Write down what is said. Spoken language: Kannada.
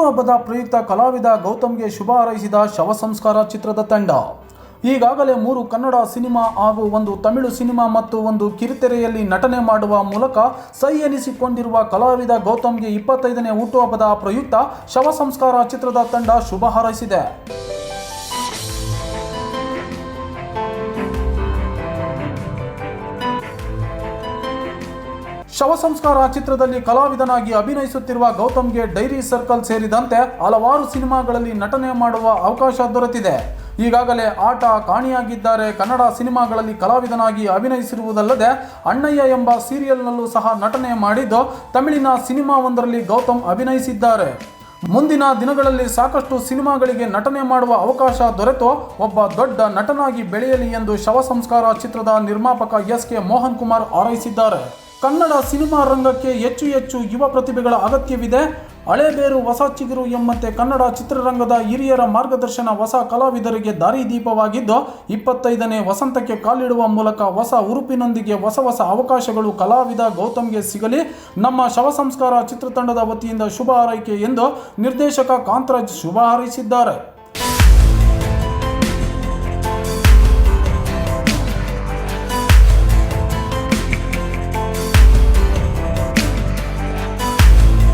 ಹುಟ್ಟುಹಬ್ಬದ ಪ್ರಯುಕ್ತ ಕಲಾವಿದ ಗೌತಮ್ಗೆ ಶುಭ ಹಾರೈಸಿದ ಶವ ಸಂಸ್ಕಾರ ಚಿತ್ರದ ತಂಡ. ಈಗಾಗಲೇ 3 ಕನ್ನಡ ಸಿನಿಮಾ ಹಾಗೂ 1 ತಮಿಳು ಸಿನಿಮಾ ಮತ್ತು 1 ಕಿರುತೆರೆಯಲ್ಲಿ ನಟನೆ ಮಾಡುವ ಮೂಲಕ ಸೈ ಎನಿಸಿಕೊಂಡಿರುವ ಕಲಾವಿದ ಗೌತಮ್ಗೆ 25ನೇ ಹುಟ್ಟುಹಬ್ಬದ ಪ್ರಯುಕ್ತ ಶವ ಸಂಸ್ಕಾರ ಚಿತ್ರದ ತಂಡ ಶುಭ ಹಾರೈಸಿದೆ. ಶವ ಸಂಸ್ಕಾರ ಚಿತ್ರದಲ್ಲಿ ಕಲಾವಿದನಾಗಿ ಅಭಿನಯಿಸುತ್ತಿರುವ ಗೌತಮ್ಗೆ ಡೈರಿ ಸರ್ಕಲ್ ಸೇರಿದಂತೆ ಹಲವಾರು ಸಿನಿಮಾಗಳಲ್ಲಿ ನಟನೆ ಮಾಡುವ ಅವಕಾಶ ದೊರೆತಿದೆ. ಈಗಾಗಲೇ ಆಟ, ಕಾಣಿಯಾಗಿದ್ದಾರೆ ಕನ್ನಡ ಸಿನಿಮಾಗಳಲ್ಲಿ ಕಲಾವಿದನಾಗಿ ಅಭಿನಯಿಸಿರುವುದಲ್ಲದೆ ಅಣ್ಣಯ್ಯ ಎಂಬ ಸೀರಿಯಲ್ನಲ್ಲೂ ಸಹ ನಟನೆ ಮಾಡಿದ್ದು ತಮಿಳಿನ ಸಿನಿಮಾವೊಂದರಲ್ಲಿ ಗೌತಮ್ ಅಭಿನಯಿಸಿದ್ದಾರೆ. ಮುಂದಿನ ದಿನಗಳಲ್ಲಿ ಸಾಕಷ್ಟು ಸಿನಿಮಾಗಳಿಗೆ ನಟನೆ ಮಾಡುವ ಅವಕಾಶ ದೊರೆತು ಒಬ್ಬ ದೊಡ್ಡ ನಟನಾಗಿ ಬೆಳೆಯಲಿ ಎಂದು ಶವ ಸಂಸ್ಕಾರ ಚಿತ್ರದ ನಿರ್ಮಾಪಕ ಎಸ್.ಕೆ. ಮೋಹನ್ ಕುಮಾರ್ ಹಾರೈಸಿದ್ದಾರೆ. ಕನ್ನಡ ಸಿನಿಮಾ ರಂಗಕ್ಕೆ ಹೆಚ್ಚು ಯುವ ಪ್ರತಿಭೆಗಳ ಅಗತ್ಯವಿದೆ. ಹಳೆ ಬೇರು ಹೊಸ ಚಿಗುರು ಎಂಬಂತೆ ಕನ್ನಡ ಚಿತ್ರರಂಗದ ಹಿರಿಯರ ಮಾರ್ಗದರ್ಶನ ಹೊಸ ಕಲಾವಿದರಿಗೆ ದಾರಿದೀಪವಾಗಿದ್ದು 25ನೇ ವಸಂತಕ್ಕೆ ಕಾಲಿಡುವ ಮೂಲಕ ಹೊಸ ಹುರುಪಿನೊಂದಿಗೆ ಹೊಸ ಅವಕಾಶಗಳು ಕಲಾವಿದ ಗೌತಮ್ಗೆ ಸಿಗಲಿ. ನಮ್ಮ ಶವ ಸಂಸ್ಕಾರ ಚಿತ್ರತಂಡದ ವತಿಯಿಂದ ಶುಭ ಹಾರೈಕೆ ಎಂದು ನಿರ್ದೇಶಕ ಕಾಂತರಾಜ್ ಶುಭ ಹಾರೈಸಿದ್ದಾರೆ.